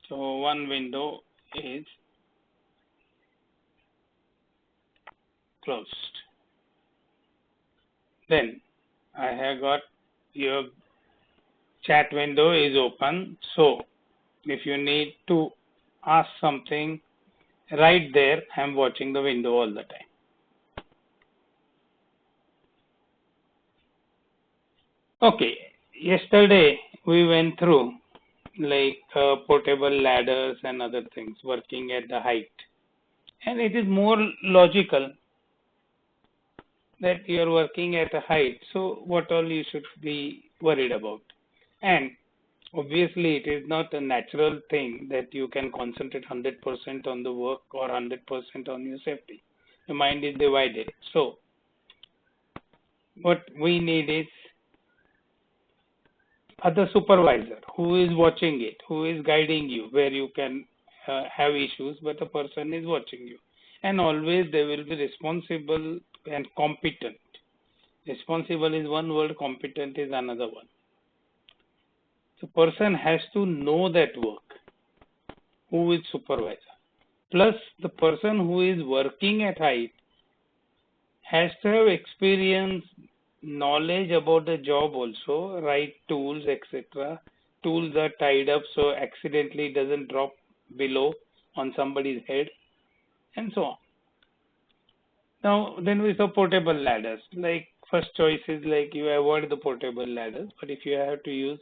So one window is closed. Then I have got your chat window is open. So if you need to ask something right there, I'm watching the window all the time. Okay, yesterday we went through like portable ladders and other things working at the height. And it is more logical that you are working at a height. So what all you should be worried about. And obviously it is not a natural thing that you can concentrate 100% on the work or 100% on your safety. The mind is divided. So what we need is other supervisor who is watching it, who is guiding you where you can have issues, but a person is watching you. And always they will be responsible and competent. Responsible is one word, competent is another one. The person has to know that work, who is supervisor. Plus the person who is working at height has to have experience, knowledge about the job also, right tools, etc. Tools are tied up so accidentally it doesn't drop below on somebody's head and so on. Now then we saw portable ladders. Like first choice is like you avoid the portable ladders, but if you have to use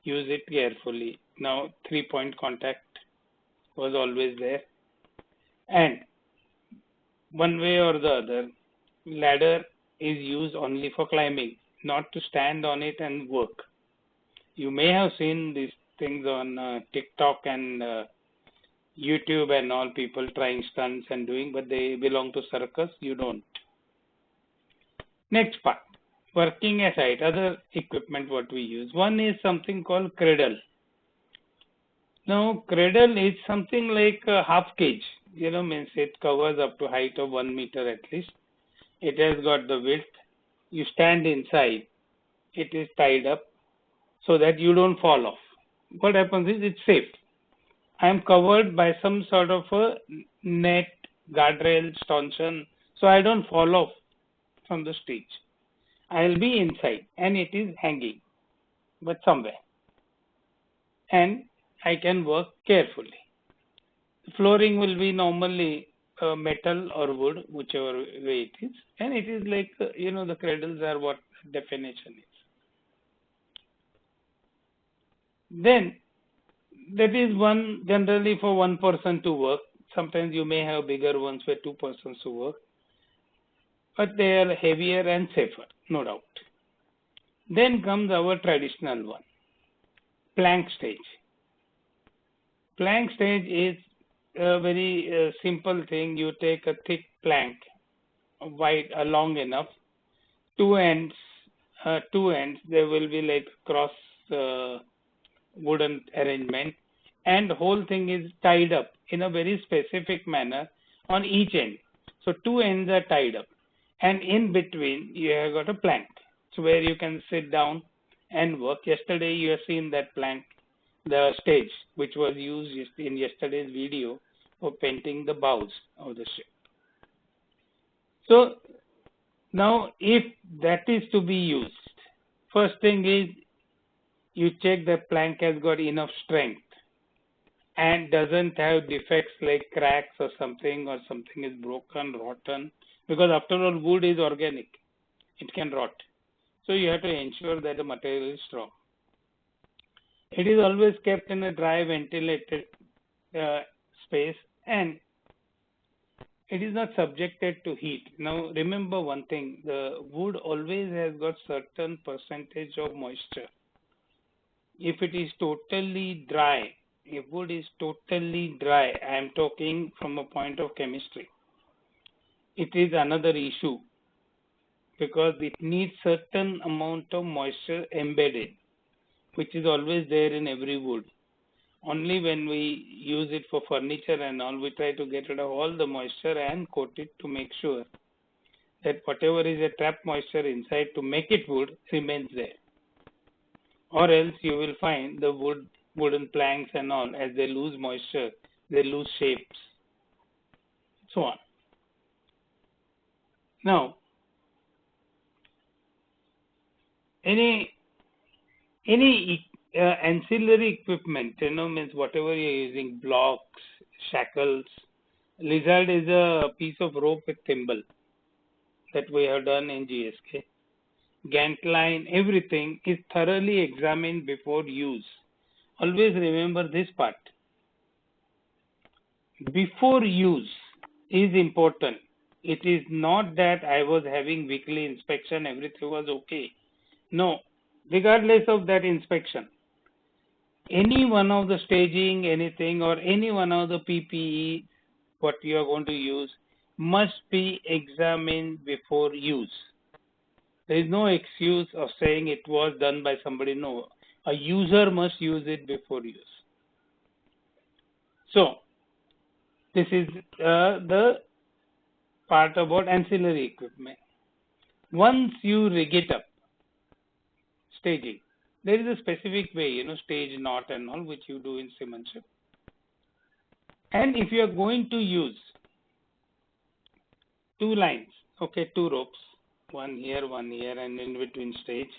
it carefully. Now 3-point contact was always there, and one way or the other ladder is used only for climbing, not to stand on it and work. You may have seen these things on TikTok and YouTube and all, people trying stunts and doing, but they belong to circus. You don't. Next part, working at height, other equipment what we use. One is something called cradle. Now cradle is something like a half cage, means it covers up to height of 1 meter at least. It has got the width. You stand inside. It is tied up so that you don't fall off. What happens is it's safe. I am covered by some sort of a net, guardrail, stanchion, so I don't fall off from the stage. I'll be inside and it is hanging, but somewhere. And I can work carefully. The flooring will be normally metal or wood, whichever way it is. And it is like, the cradles are what definition is. Then that is one generally for one person to work. Sometimes you may have bigger ones where two persons to work, but they are heavier and safer, no doubt. Then comes our traditional one, plank stage. Plank stage is a very simple thing. You take a thick plank, wide, long enough, two ends, there will be like cross wooden arrangement, and the whole thing is tied up in a very specific manner on each end. So two ends are tied up, and in between you have got a plank, so where you can sit down and work. Yesterday you have seen that plank, the stage which was used in yesterday's video for painting the bows of the ship. So now if that is to be used, first thing is you check the plank has got enough strength and doesn't have defects like cracks or something is broken, rotten, because after all wood is organic, it can rot. So you have to ensure that the material is strong. It is always kept in a dry ventilated space and it is not subjected to heat. Now remember one thing, the wood always has got certain percentage of moisture. If it is totally dry, if wood is totally dry, I am talking from a point of chemistry, it is another issue because it needs certain amount of moisture embedded, which is always there in every wood. Only when we use it for furniture and all, we try to get rid of all the moisture and coat it to make sure that whatever is a trapped moisture inside to make it wood remains there. Or else you will find the wood wooden planks and all, as they lose moisture, they lose shapes, so on. Now, any ancillary equipment, means whatever you're using, blocks, shackles. Lizard is a piece of rope with thimble that we have done in GSK. Gant line, everything is thoroughly examined before use. Always remember this part. Before use is important. It is not that I was having weekly inspection, everything was okay. No, regardless of that inspection, any one of the staging, anything, or any one of the PPE, what you are going to use, must be examined before use. There is no excuse of saying it was done by somebody. No, a user must use it before use. So, this is the part about ancillary equipment. Once you rig it up, staging, there is a specific way, stage knot and all, which you do in seamanship. And if you are going to use 2 lines, okay, 2 ropes, one here, and in between stage.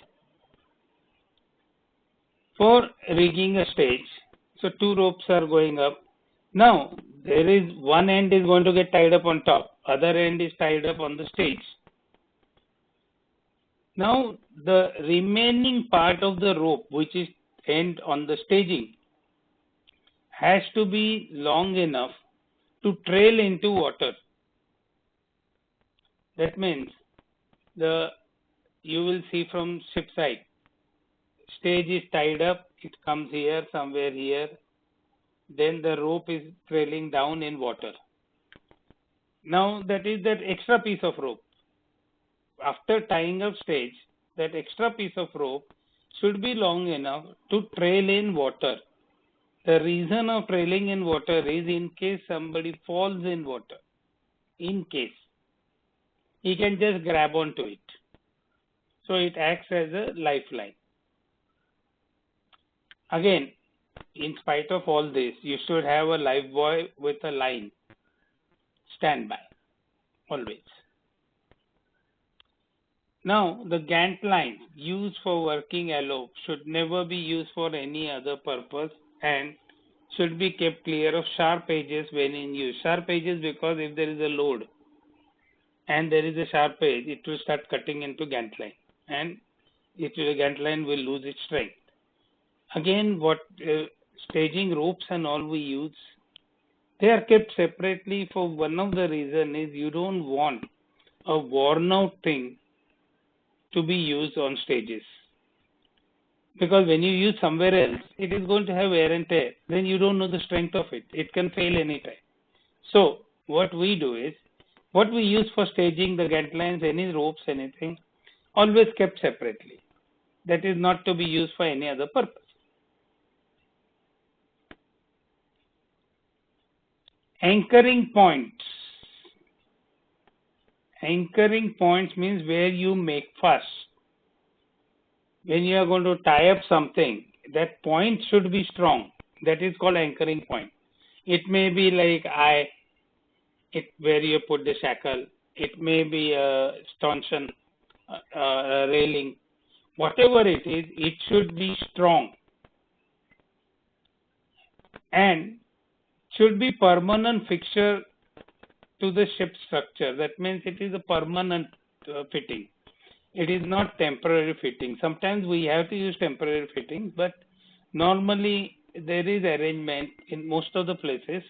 For rigging a stage, so 2 ropes are going up. Now, there is one end is going to get tied up on top, other end is tied up on the stage. Now, the remaining part of the rope, which is end on the staging, has to be long enough to trail into water. That means you will see from ship side, stage is tied up, it comes here, somewhere here, then the rope is trailing down in water. Now, that is that extra piece of rope. After tying up stage, that extra piece of rope should be long enough to trail in water. The reason of trailing in water is in case somebody falls in water. In case, he can just grab onto it. So it acts as a lifeline. Again, in spite of all this, you should have a life buoy with a line standby, always. Now, the Gantt line used for working alope should never be used for any other purpose and should be kept clear of sharp edges when in use. Sharp edges because if there is a load and there is a sharp edge, it will start cutting into Gantt line and Gantt line will lose its strength. Again, what staging ropes and all we use, they are kept separately for one of the reason is you don't want a worn out thing to be used on stages. Because when you use somewhere else, it is going to have wear and tear. Then you don't know the strength of it. It can fail anytime. So what we do is, what we use for staging the Gantt lines, any ropes, anything, always kept separately. That is not to be used for any other purpose. Anchoring points. Anchoring points means where you make fast. When you are going to tie up something, that point should be strong. That is called anchoring point. It may be like where you put the shackle. It may be a stanchion, a railing. Whatever it is, it should be strong and should be permanent fixture to the ship structure. That means it is a permanent fitting. It is not temporary fitting. Sometimes we have to use temporary fitting, but normally there is arrangement in most of the places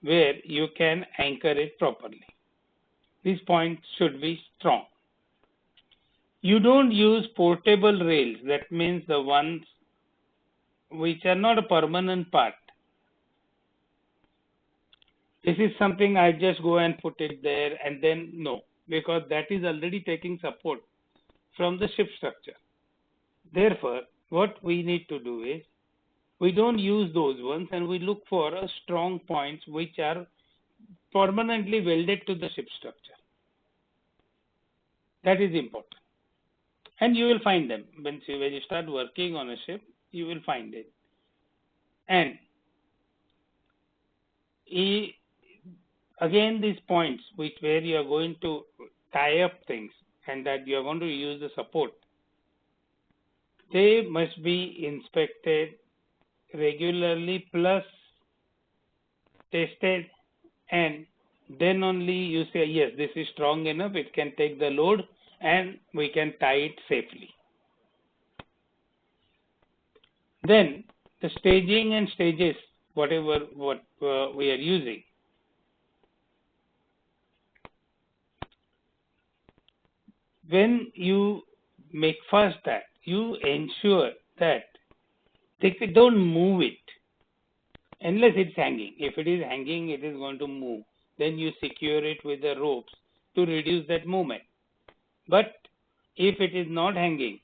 where you can anchor it properly. These points should be strong. You don't use portable rails. That means the ones which are not a permanent part. This is something I just go and put it there and then no, because that is already taking support from the ship structure. Therefore, what we need to do is, we don't use those ones and we look for a strong points which are permanently welded to the ship structure. That is important. And you will find them. When you start working on a ship, you will find it. And again, these points where you are going to tie up things and that you are going to use the support, they must be inspected regularly plus tested, and then only you say, yes, this is strong enough, it can take the load, and we can tie it safely. Then the staging and stages, whatever we are using. When you make first that, you ensure that they don't move it unless it's hanging. If it is hanging, it is going to move. Then you secure it with the ropes to reduce that movement. But if it is not hanging,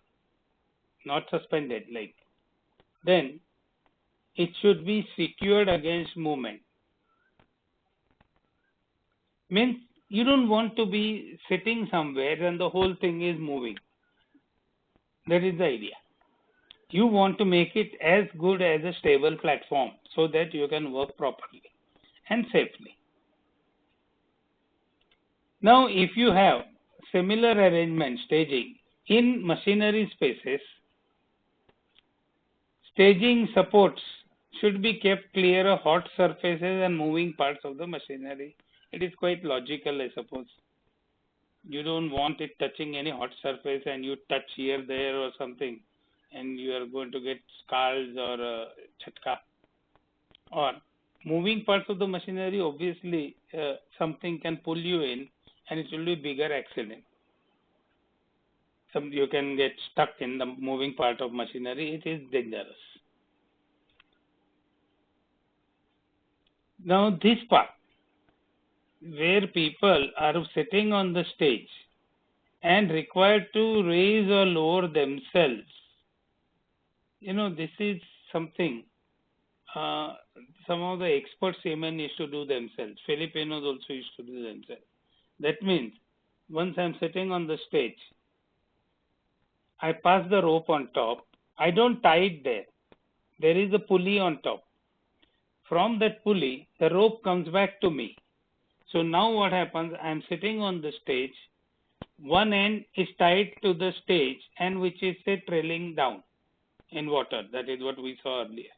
not suspended, then it should be secured against movement. Means you don't want to be sitting somewhere and the whole thing is moving. That is the idea. You want to make it as good as a stable platform so that you can work properly and safely. Now, if you have similar arrangement staging in machinery spaces, staging supports should be kept clear of hot surfaces and moving parts of the machinery. It is quite logical, I suppose. You don't want it touching any hot surface and you touch here, there or something, and you are going to get scalds or chatka. Or moving parts of the machinery, obviously something can pull you in and it will be bigger accident. You can get stuck in the moving part of machinery. It is dangerous. Now this part where people are sitting on the stage and required to raise or lower themselves, this is something some of the experts even used to do themselves. Filipinos also used to do themselves. That means once I'm sitting on the stage, I pass the rope on top. I don't tie it there. There is a pulley on top. From that pulley, the rope comes back to me. So now what happens, I'm sitting on the stage, one end is tied to the stage and which is say trailing down in water. That is what we saw earlier.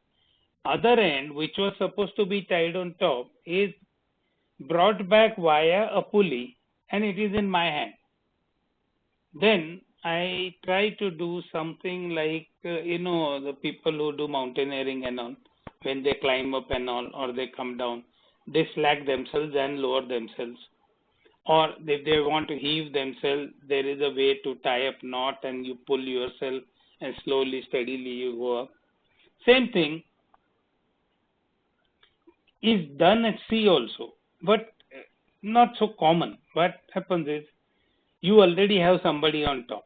Other end, which was supposed to be tied on top, is brought back via a pulley and it is in my hand. Then I try to do something like, the people who do mountaineering and all, when they climb up and all, or they come down, they slack themselves and lower themselves. Or if they want to heave themselves, there is a way to tie up knot and you pull yourself and slowly, steadily you go up. Same thing is done at sea also, but not so common. What happens is you already have somebody on top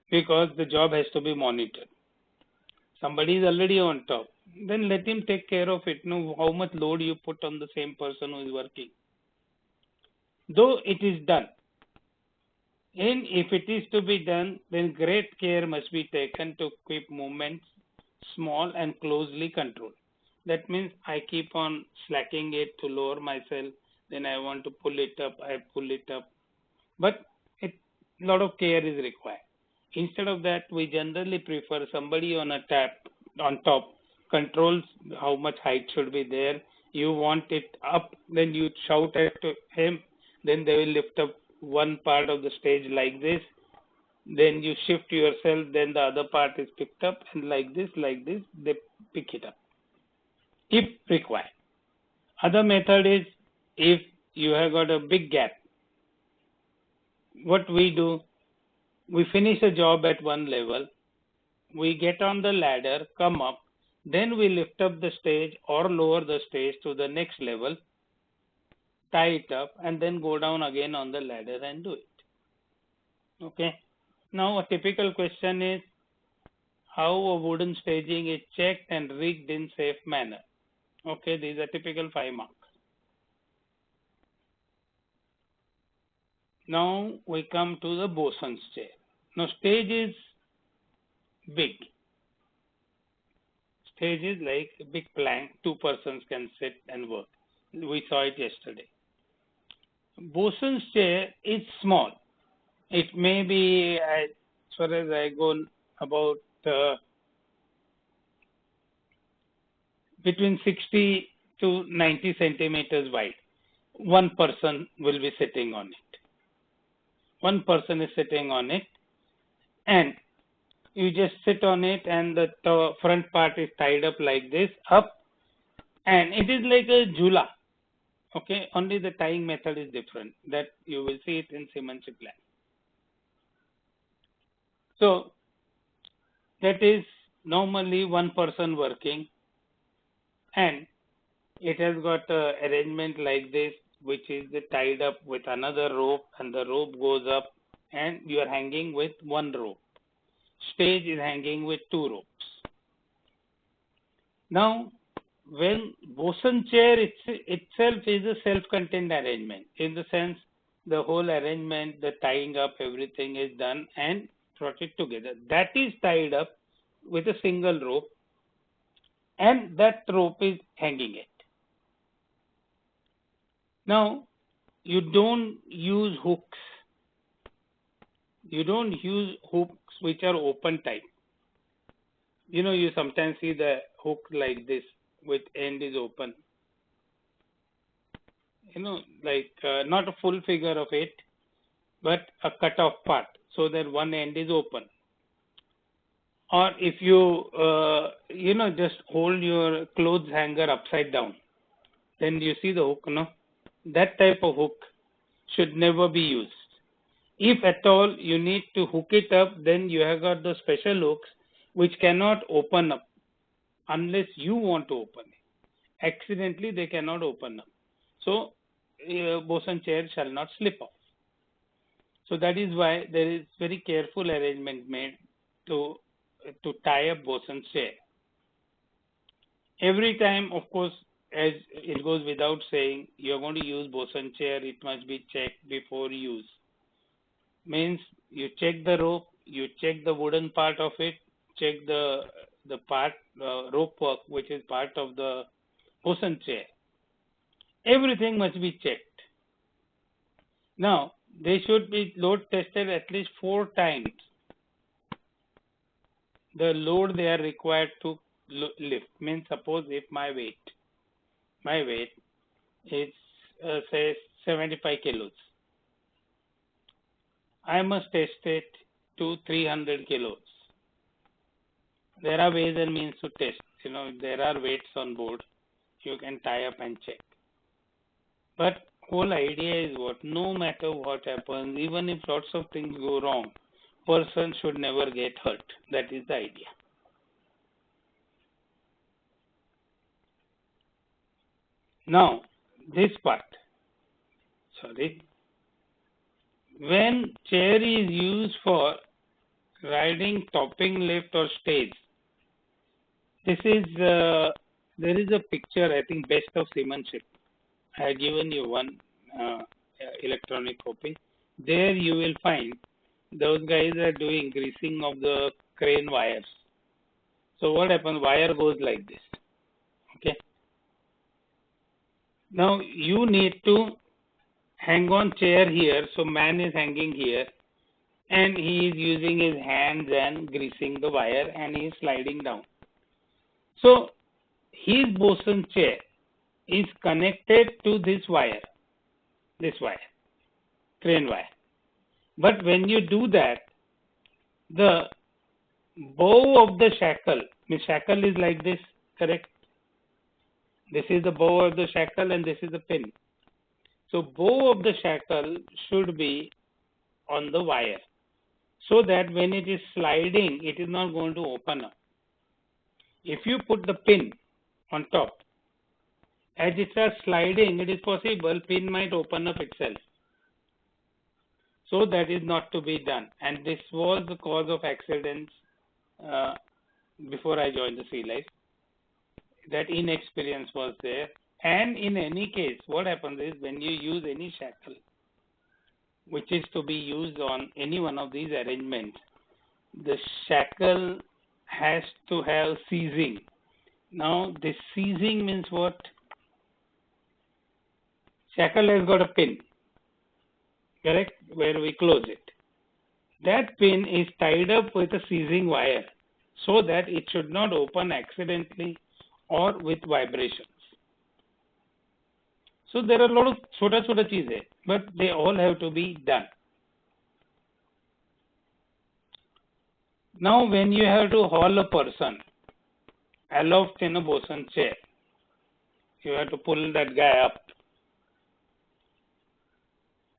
because the job has to be monitored. Somebody is already on top. Then let him take care of it. Know how much load you put on the same person who is working. Though it is done, and if it is to be done, then great care must be taken to keep movements small and closely controlled. That means I keep on slacking it to lower myself. Then I want to pull it up, I pull it up. But a lot of care is required. Instead of that, we generally prefer somebody on a tap on top controls how much height should be there. You want it up, then you shout at him, then they will lift up one part of the stage like this. Then you shift yourself, then the other part is picked up, and like this, they pick it up if required. Other method is if you have got a big gap. What we do, we finish a job at one level, we get on the ladder, come up, then we lift up the stage or lower the stage to the next level, tie it up, and then go down again on the ladder and do it. Okay. Now a typical question is how a wooden staging is checked and rigged in safe manner. Okay, these are typical 5 marks. Now we come to the bosun's chair. Now stage is big. Stage is like a big plank, two persons can sit and work. We saw it yesterday. Bosun's chair is small. It may be, as far as I go, about between 60 to 90 centimeters wide. One person will be sitting on it. One person is sitting on it, and you just sit on it, and the front part is tied up like this, up, and it is like a jula. Okay, only the tying method is different. That you will see it in seamanship lab. So that is normally one person working, and it has got a arrangement like this, which is tied up with another rope, and the rope goes up, and you are hanging with one rope. Stage is hanging with two ropes. Now, when bosun chair itself is a self-contained arrangement, in the sense the whole arrangement, the tying up, everything is done and brought it together. That is tied up with a single rope, and that rope is hanging it. Now, you don't use hooks. You don't use hooks which are open type. You sometimes see the hook like this, with end is open. Like not a full figure of it, but a cut off part, so that one end is open. Or if you, just hold your clothes hanger upside down, then you see the hook, no? That type of hook should never be used. If at all you need to hook it up, then you have got the special hooks which cannot open up unless you want to open it. Accidentally, they cannot open up. So, bosun chair shall not slip off. So that is why there is very careful arrangement made to tie up bosun chair. Every time, of course, as it goes without saying, you are going to use bosun chair, it must be checked before use. Means you check the rope, you check the wooden part of it, check the part, rope work, which is part of the bosun chair. Everything must be checked. Now, they should be load tested at least 4 times. The load they are required to lift. Means suppose if my weight is say 75 kilos. I must test it to 300 kilos. There are ways and means to test. There are weights on board. You can tie up and check. But whole idea is what? No matter what happens, even if lots of things go wrong, person should never get hurt. That is the idea. Now, this part. When chair is used for riding, topping lift or stage, this is there is a picture, I think, best of seamanship. I have given you one electronic copy. There you will find those guys are doing greasing of the crane wires. So what happens? Wire goes like this. Okay. Now you need to hang on chair here. So man is hanging here, and he is using his hands and greasing the wire, and he is sliding down. So his bosun chair is connected to this wire, crane wire. But when you do that, the bow of the shackle is like this, correct? This is the bow of the shackle and this is the pin. So bow of the shackle should be on the wire, so that when it is sliding, it is not going to open up. If you put the pin on top, as it starts sliding, it is possible pin might open up itself. So that is not to be done. And this was the cause of accidents before I joined the Sea Life. That inexperience was there. And in any case, what happens is when you use any shackle, which is to be used on any one of these arrangements, the shackle has to have seizing. Now this seizing means what? Shackle has got a pin, correct, where we close it. That pin is tied up with a seizing wire so that it should not open accidentally or with vibrations. So there are a lot of छोटा चीजें, but they all have to be done. Now when you have to haul a person aloft in a bosun chair, you have to pull that guy up.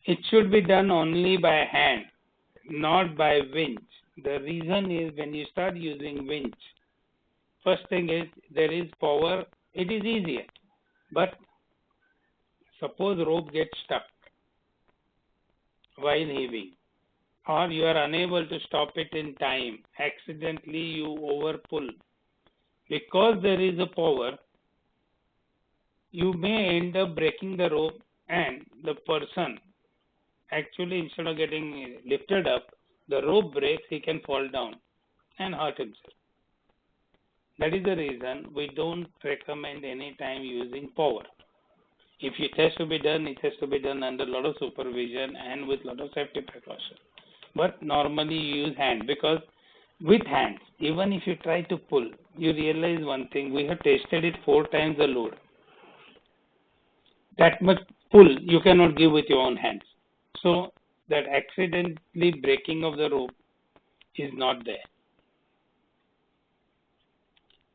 It should be done only by hand, not by winch. The reason is when you start using winch, first thing is there is power, it is easier. But suppose rope gets stuck while heaving, or you are unable to stop it in time, accidentally you overpull. Because there is a power, you may end up breaking the rope and the person actually instead of getting lifted up, the rope breaks, he can fall down and hurt himself. That is the reason we don't recommend any time using power. If it has to be done, it has to be done under a lot of supervision and with a lot of safety precautions. But normally you use hand because with hands, even if you try to pull, you realize one thing, we have tested it 4 times the load. That much pull you cannot give with your own hands. So that accidentally breaking of the rope is not there.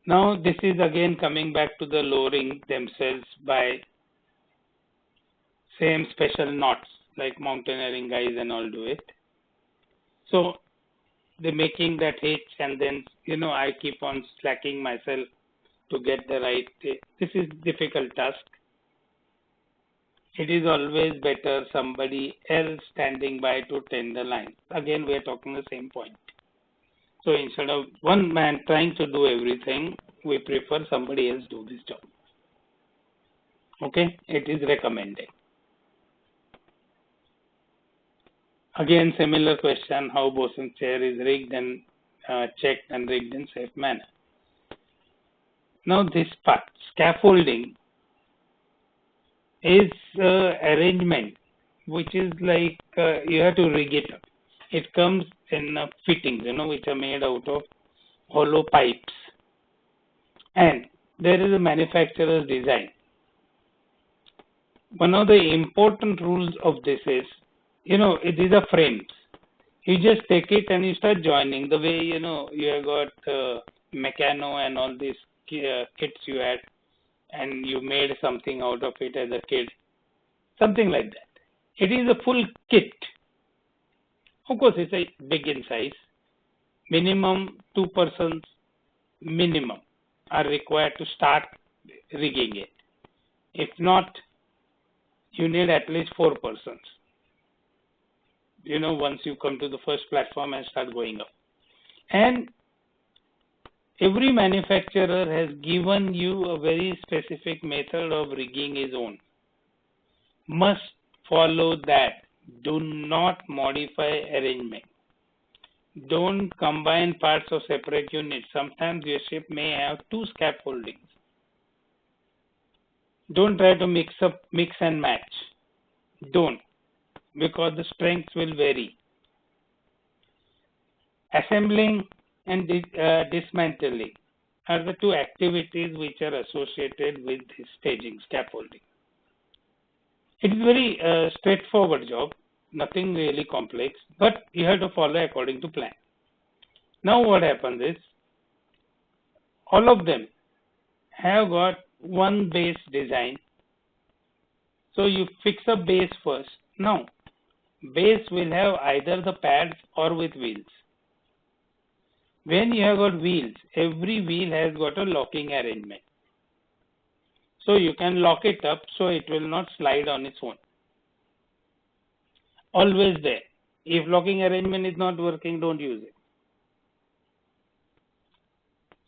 Now this is again coming back to the lowering themselves by same special knots like mountaineering guys and all do it. So they're making that hitch and then I keep on slacking myself to get the right. This is difficult task. It is always better somebody else standing by to tend the line. Again, we are talking the same point. So instead of one man trying to do everything, we prefer somebody else do this job. Okay, it is recommended. Again, similar question, how bosun chair is rigged and checked and rigged in safe manner. Now this part, scaffolding, is arrangement which is like you have to rig it up. It comes in fittings, which are made out of hollow pipes, and there is a manufacturer's design. One of the important rules of this is, these are frames. You just take it and you start joining the way you have got Meccano and all these kits you had, and you made something out of it as a kid, something like that. It is a full kit. Of course, it's a big in size. Minimum 2 persons minimum are required to start rigging it. If not, you need at least 4 persons. Once you come to the first platform and start going up. And every manufacturer has given you a very specific method of rigging his own. Must follow that. Do not modify arrangement. Don't combine parts of separate units. Sometimes your ship may have 2 scaffoldings. Don't try to mix and match. Don't, because the strengths will vary. Assembling and dismantling are the 2 activities which are associated with this staging, scaffolding. It is very straightforward job, nothing really complex, but you have to follow according to plan. Now what happens is, all of them have got one base design. So you fix a base first. Now, base will have either the pads or with wheels. When you have got wheels, every wheel has got a locking arrangement. So you can lock it up so it will not slide on its own. Always there. If locking arrangement is not working, don't use it.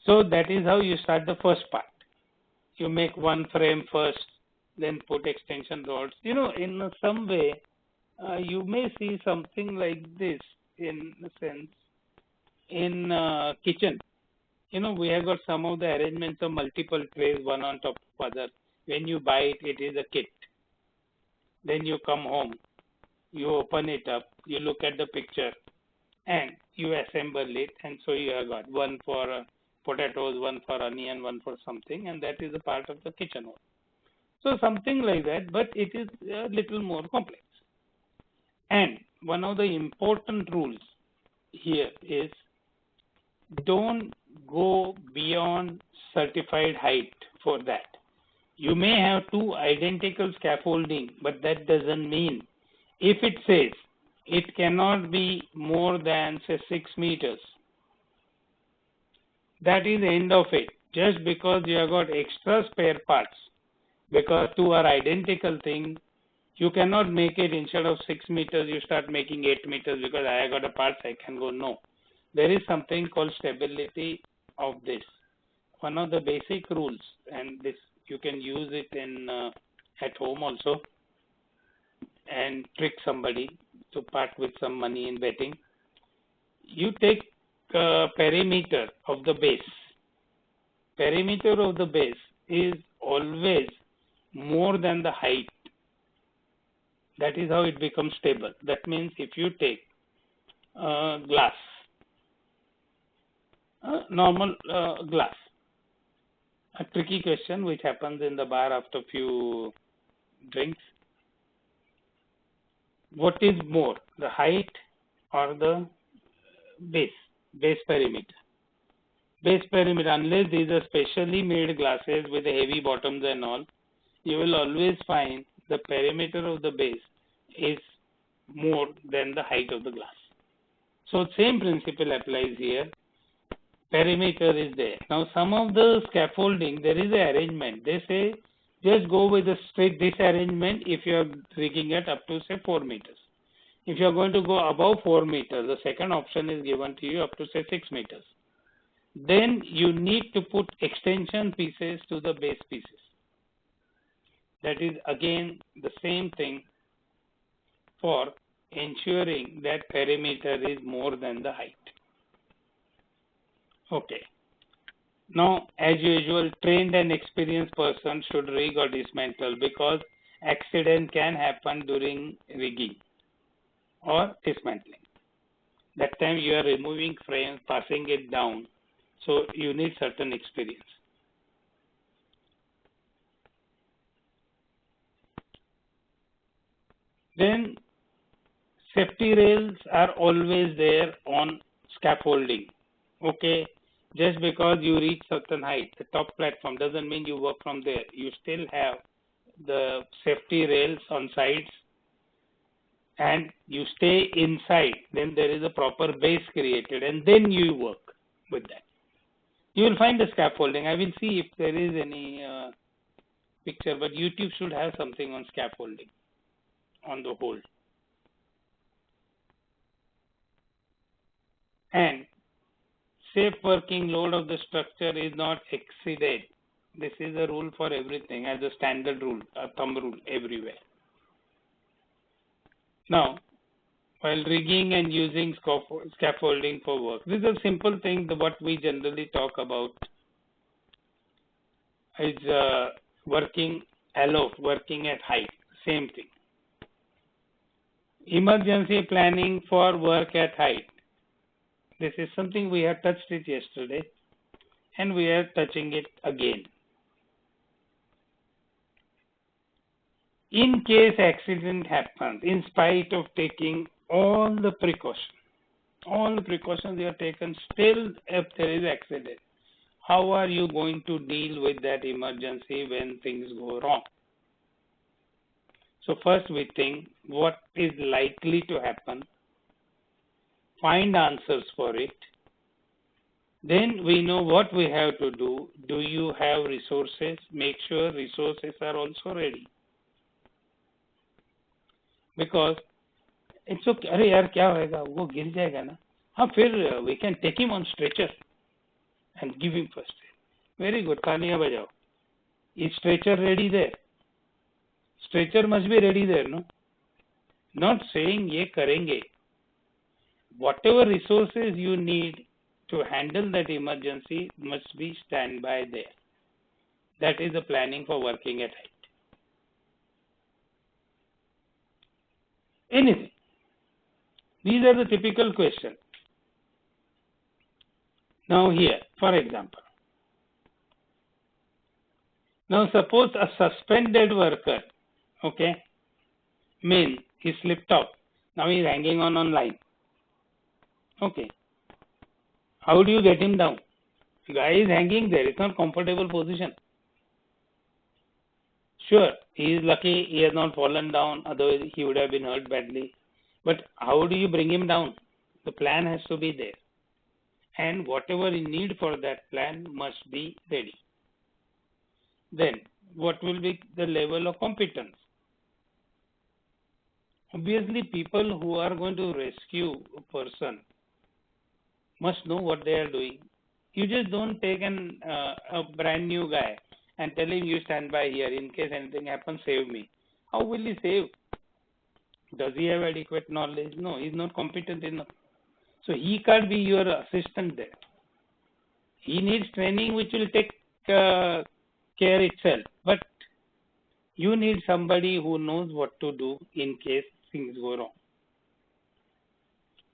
So that is how you start the first part. You make one frame first, then put extension rods. In some way, you may see something like this in a sense in kitchen. we have got some of the arrangements of multiple trays, one on top of other. When you buy it, it is a kit. Then you come home, you open it up, you look at the picture, and you assemble it, and so you have got one for potatoes, one for onion, one for something, and that is a part of the kitchen hole. So something like that, but it is a little more complex. And one of the important rules here is don't go beyond certified height for that. You may have two identical scaffolding, but that doesn't mean if it says it cannot be more than say 6 meters, that is the end of it. Just because you have got extra spare parts, because two are identical things, you cannot make it instead of 6 meters, you start making 8 meters because I have got a parts, I can go. No. There is something called stability of this. One of the basic rules, and this you can use it in at home also and trick somebody to part with some money in betting. You take perimeter of the base. Perimeter of the base is always more than the height. That is how it becomes stable. That means if you take glass, normal glass, a tricky question which happens in the bar after few drinks. What is more, the height or the base perimeter? Base perimeter, unless these are specially made glasses with heavy bottoms and all, you will always find the perimeter of the base is more than the height of the glass. So same principle applies here. Perimeter is there. Now some of the scaffolding, there is an arrangement. They say just go with the straight this arrangement if you are rigging it up to say 4 meters. If you are going to go above 4 meters, the second option is given to you up to say 6 meters. Then you need to put extension pieces to the base pieces. That is again the same thing for ensuring that perimeter is more than the height. Okay. Now, as usual, trained and experienced person should rig or dismantle because accident can happen during rigging or dismantling. That time you are removing frames, passing it down, so you need certain experience. Then safety rails are always there on scaffolding. Okay, just because you reach certain height, the top platform doesn't mean you work from there. You still have the safety rails on sides and you stay inside. Then there is a proper base created and then you work with that. You will find the scaffolding. I will see if there is any picture, but YouTube should have something on scaffolding on the whole. And safe working load of the structure is not exceeded. This is a rule for everything, as a standard rule, a thumb rule everywhere. Now, while rigging and using scaffolding for work, this is a simple thing. What we generally talk about is working aloft, working at height, same thing. Emergency planning for work at height. This is something we have touched it yesterday and we are touching it again. In case accident happens, in spite of taking all the precautions you have taken, still if there is accident, how are you going to deal with that emergency when things go wrong? So first we think what is likely to happen, find answers for it. Then we know what we have to do. Do you have resources? Make sure resources are also ready. Because it's okay. अरे यार क्या होगा, वो गिर जाएगा ना. हाँ फिर we can take him on stretcher and give him first aid. Very good. तालियां बजाओ. Is stretcher ready there? Stretcher must be ready there, no? Not saying ये करेंगे. Whatever resources you need to handle that emergency must be standby there. That is the planning for working at height. Anything. These are the typical questions. Now here, for example, now suppose a suspended worker, okay, means he slipped off. Now he is hanging on line. Okay. How do you get him down? The guy is hanging there. It's not comfortable position. Sure, he is lucky he has not fallen down. Otherwise, he would have been hurt badly. But how do you bring him down? The plan has to be there. And whatever you need for that plan must be ready. Then, what will be the level of competence? Obviously, people who are going to rescue a person must know what they are doing. You just don't take a brand new guy and tell him, you stand by here in case anything happens, save me. How will he save? Does he have adequate knowledge? No, he's not competent enough. So he can't be your assistant there. He needs training which will take care itself. But you need somebody who knows what to do in case things go wrong.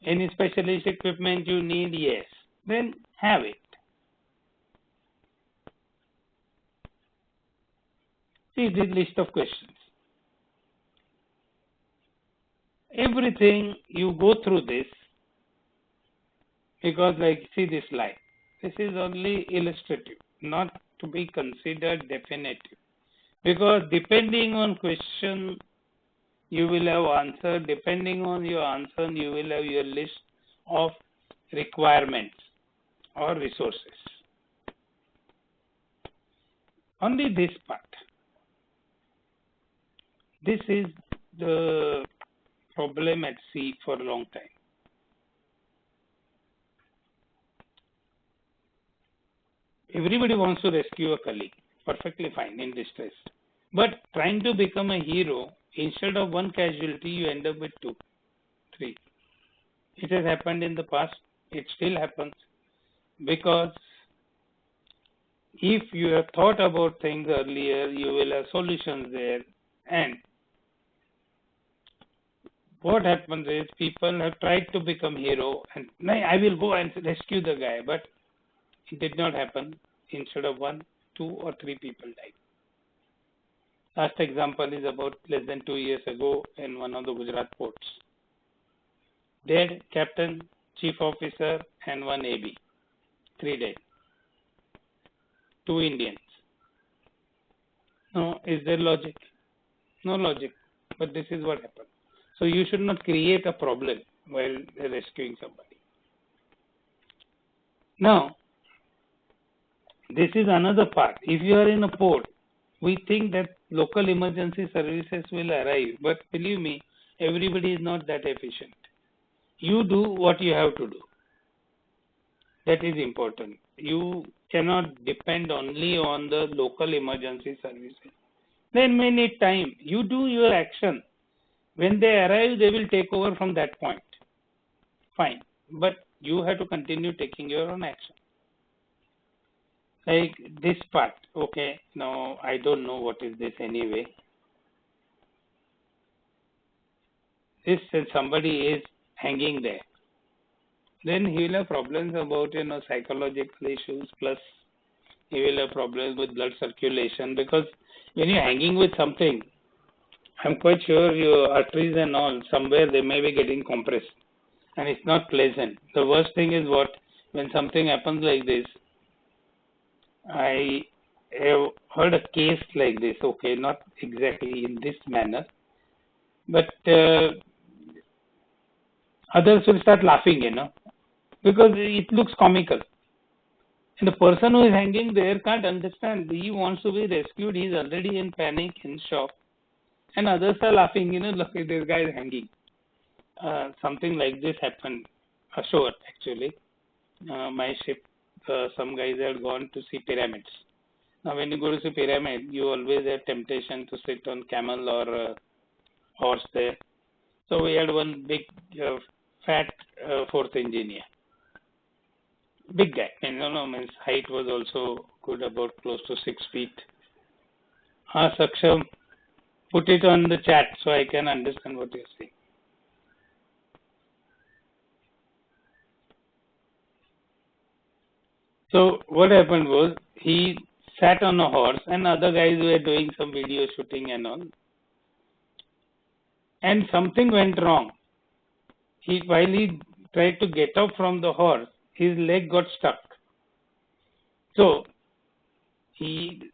Any specialist equipment you need? Yes. Then have it. See this list of questions. Everything you go through this because see this slide. This is only illustrative, not to be considered definitive. Because depending on question, you will have answer. Depending on your answer, you will have your list of requirements or resources. Only this part. This is the problem at sea for a long time. Everybody wants to rescue a colleague, perfectly fine, in distress. But trying to become a hero, instead of one casualty, you end up with 2, 3. It has happened in the past. It still happens. Because if you have thought about things earlier, you will have solutions there. And what happens is people have tried to become hero and I will go and rescue the guy, but it did not happen. Instead of 1, 2 or 3 people died. Last example is about less than 2 years ago in one of the Gujarat ports. Dead captain, chief officer and 1 AB. 3 dead. 2 Indians. No, is there logic? No logic. But this is what happened. So you should not create a problem while rescuing somebody. Now, this is another part. If you are in a port, we think that local emergency services will arrive, but believe me, everybody is not that efficient. You do what you have to do. That is important. You cannot depend only on the local emergency services. They may need time. You do your action. When they arrive, they will take over from that point. Fine. But you have to continue taking your own action. Like this part, okay, now I don't know what is this anyway. This says somebody is hanging there. Then he will have problems about, psychological issues, plus he will have problems with blood circulation, because when you're hanging with something, I'm quite sure your arteries and all, somewhere they may be getting compressed. And it's not pleasant. The worst thing is what? When something happens like this, I have heard a case like this, okay, not exactly in this manner, but others will start laughing, because it looks comical. And the person who is hanging there can't understand. He wants to be rescued. He is already in panic, in shock. And others are laughing, look, this guy is hanging. Something like this happened ashore, actually. My ship, some guys had gone to see pyramids. Now, when you go to see pyramid, you always have temptation to sit on camel or horse there. So we had one big, fat fourth engineer. big guy. His height was also good, about close to 6 feet. Saksham, put it on the chat so I can understand what you're saying. So what happened was he sat on a horse and other guys were doing some video shooting and all. And something went wrong. While he tried to get up from the horse, his leg got stuck. So he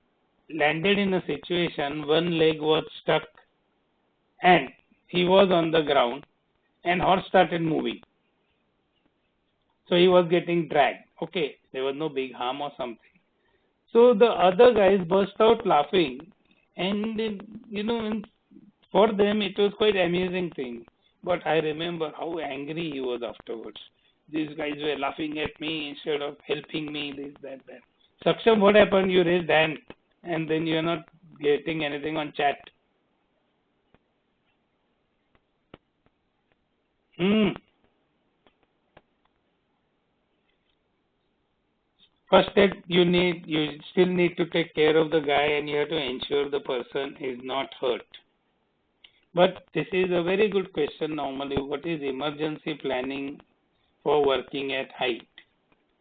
landed in a situation, one leg was stuck and he was on the ground and horse started moving. So he was getting dragged. Okay, there was no big harm or something. So the other guys burst out laughing, and for them it was quite amusing thing. But I remember how angry he was afterwards. These guys were laughing at me instead of helping me, this, that. Saksham, what happened? You raised hand and then you're not getting anything on chat. First step, you still need to take care of the guy and you have to ensure the person is not hurt. But this is a very good question normally. What is emergency planning for working at height?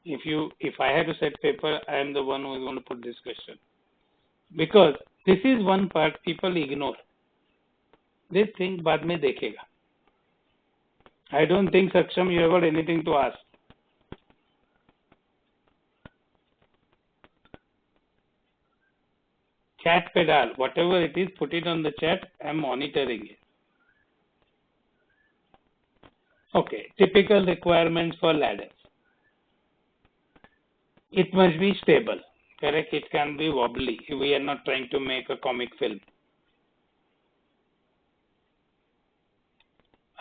If I had to set paper, I am the one who is going to put this question. Because this is one part people ignore. They think baad mein dekhega. I don't think, Saksham, you have got anything to ask. Chat pedal, whatever it is, put it on the chat. I'm monitoring it. Okay, typical requirements for ladders. It must be stable, correct? It can be wobbly. We are not trying to make a comic film.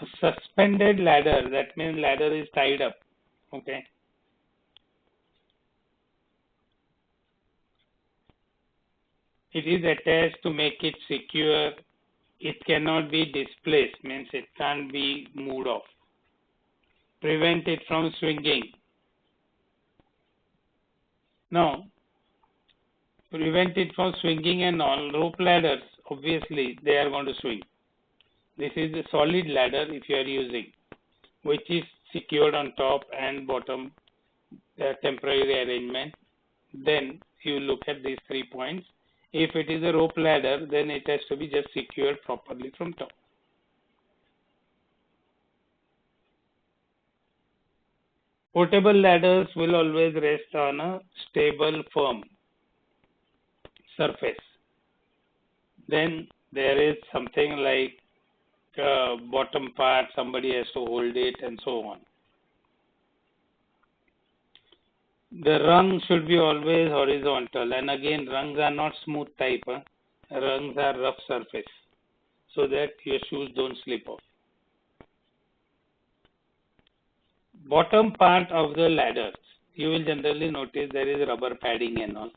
A suspended ladder, that means ladder is tied up, okay? It is attached to make it secure. It cannot be displaced, means it can't be moved off. Prevent it from swinging. Now, prevent it from swinging and all. Rope ladders, obviously, they are going to swing. This is a solid ladder if you are using, which is secured on top and bottom, temporary arrangement. Then you look at these 3 points. If it is a rope ladder, then it has to be just secured properly from top. Portable ladders will always rest on a stable, firm surface. Then there is something like bottom part, somebody has to hold it and so on. The rung should be always horizontal, and again rungs are not smooth type, rungs are rough surface so that your shoes don't slip off. Bottom part of the ladders, you will generally notice there is rubber padding and all,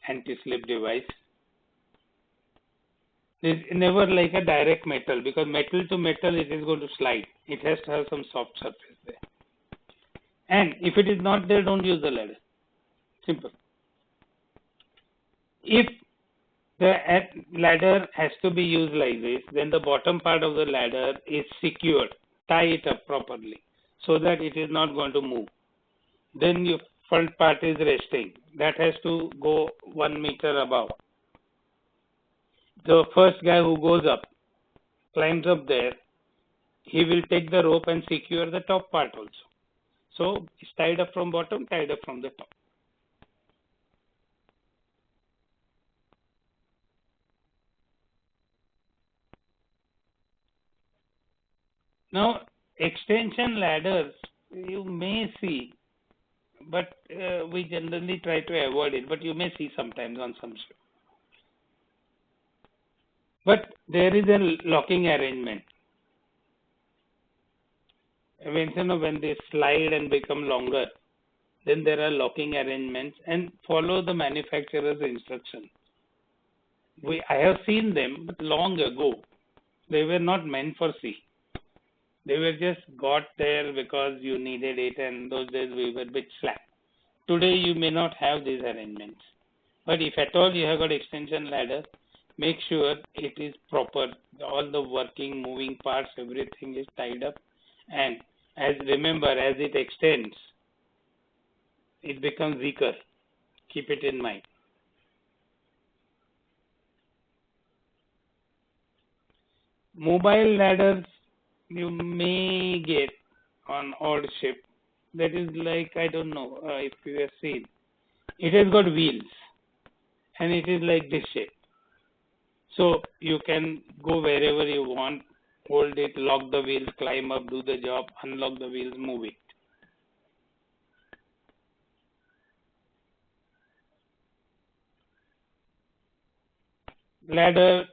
anti-slip device. It's never like a direct metal, because metal to metal it is going to slide. It has to have some soft surface there. And if it is not there, don't use the ladder. Simple. If the ladder has to be used like this, then the bottom part of the ladder is secured. Tie it up properly so that it is not going to move. Then your front part is resting. That has to go 1 meter above. The first guy who goes up, climbs up there, he will take the rope and secure the top part also. So it's tied up from bottom, tied up from the top. Now, extension ladders, you may see, but we generally try to avoid it, but you may see sometimes on some show. But there is a locking arrangement. When they slide and become longer, then there are locking arrangements, and follow the manufacturer's instruction. I have seen them, but long ago. They were not meant for sea. They were just got there because you needed it, and those days we were a bit slack. Today you may not have these arrangements, but if at all you have got extension ladder, make sure it is proper. All the working, moving parts, everything is tied up, and as remember, as it extends, it becomes weaker. Keep it in mind. Mobile ladders you may get on odd shape. That is like, I don't know if you have seen. It has got wheels and it is like this shape. So you can go wherever you want, hold it, lock the wheels, climb up, do the job, unlock the wheels, move it. Ladder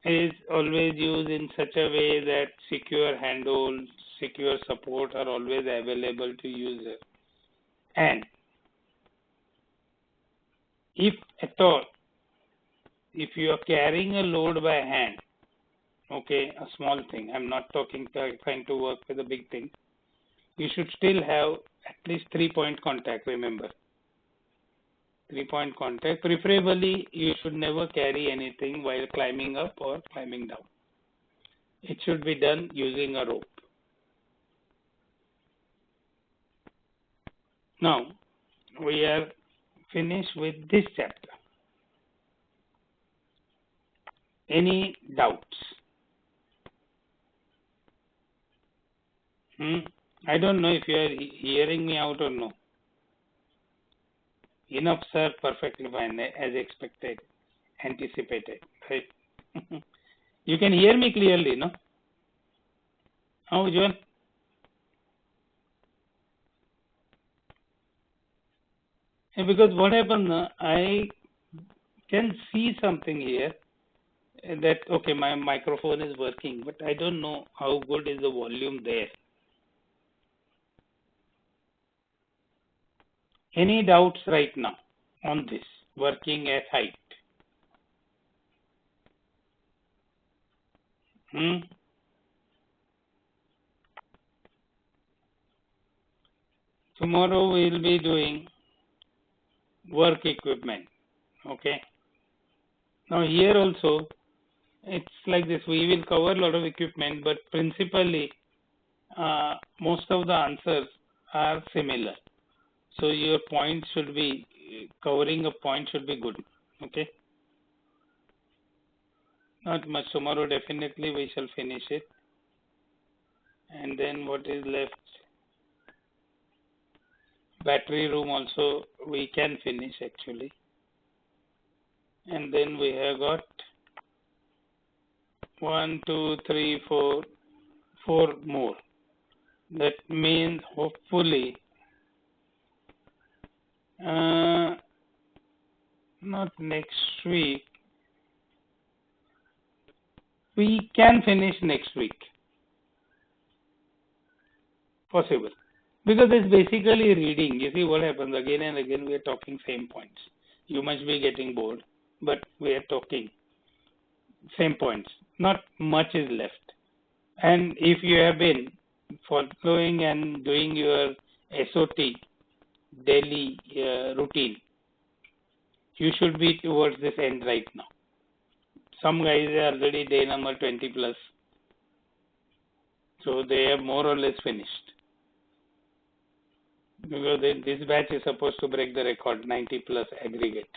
is always used in such a way that secure handholds, secure support are always available to user. And if at all, if you are carrying a load by hand, okay, a small thing, I'm not trying to work with a big thing, you should still have at least 3-point contact, remember. 3-point contact. Preferably, you should never carry anything while climbing up or climbing down. It should be done using a rope. Now, we are finished with this chapter. Any doubts? I don't know if you are hearing me out or no. Enough, sir. Perfectly fine, as expected, anticipated. Right? You can hear me clearly, no? How, John? Because what happened, I can see something here that, okay, my microphone is working, but I don't know how good is the volume there. Any doubts right now on this, working at height? Tomorrow we will be doing work equipment. Okay. Now here also, it's like this. We will cover a lot of equipment, but principally, most of the answers are similar. So your point should be, covering a point should be good. Okay. Not much. Tomorrow definitely we shall finish it. And then what is left? Battery room also we can finish actually. And then we have got 1, 2, 3, 4 more. That means hopefully not next week. We can finish next week. Possible. Because it's basically reading. You see what happens again and again we are talking same points. You must be getting bored, but we are talking same points. Not much is left. And if you have been following and doing your SOT daily routine, you should be towards this end right now. Some guys are already day number 20 plus. So they are more or less finished. Because this batch is supposed to break the record, 90 plus aggregate.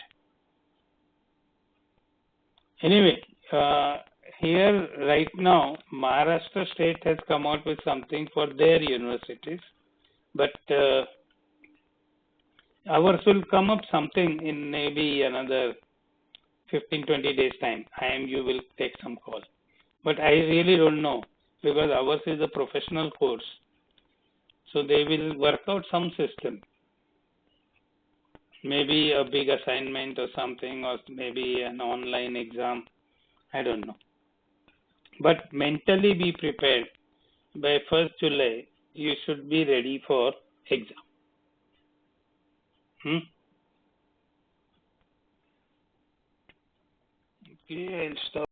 Anyway, here right now, Maharashtra state has come out with something for their universities, but ours will come up something in maybe another 15-20 days time. IMU will take some call. But I really don't know because ours is a professional course. So they will work out some system. Maybe a big assignment or something, or maybe an online exam. I don't know. But mentally be prepared. By 1st July, you should be ready for exam. Okay, I'll stop.